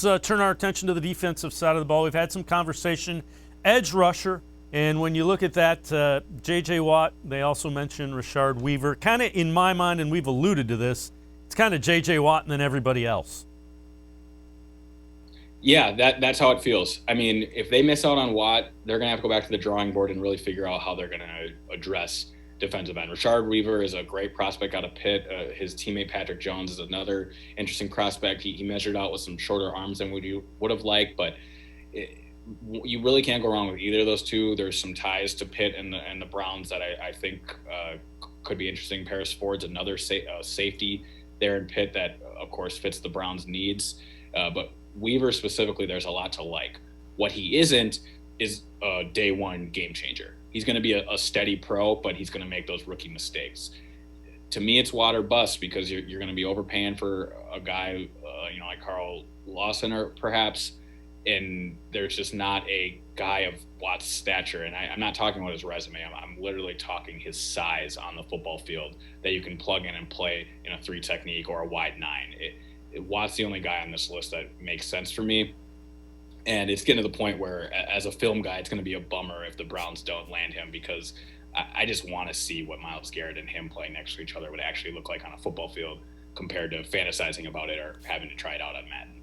let's turn our attention to the defensive side of the ball. We've had some conversation. Edge rusher, and when you look at that, J.J. Watt, they also mentioned Rashard Weaver. Kind of in my mind, and we've alluded to this, it's kind of J.J. Watt and then everybody else. Yeah, that's how it feels. I mean, if they miss out on Watt, they're going to have to go back to the drawing board and really figure out how they're going to address defensive end. Rashard Weaver is a great prospect out of Pitt. His teammate Patrick Jones is another interesting prospect. He measured out with some shorter arms than you would have liked, but you really can't go wrong with either of those two. There's some ties to Pitt and the Browns that I think could be interesting. Paris Ford's another safety there in Pitt that, of course, fits the Browns' needs. But Weaver specifically, there's a lot to like. What he isn't is a day one game changer. He's going to be a steady pro, but he's going to make those rookie mistakes. To me, it's water bust because you're going to be overpaying for a guy, like Carl Lawson or perhaps, and there's just not a guy of Watt's stature. And I'm not talking about his resume. I'm literally talking his size on the football field that you can plug in and play in a 3 technique or a wide 9. Watt's the only guy on this list that makes sense for me. And it's getting to the point where, as a film guy, it's going to be a bummer if the Browns don't land him because I just want to see what Myles Garrett and him playing next to each other would actually look like on a football field compared to fantasizing about it or having to try it out on Madden.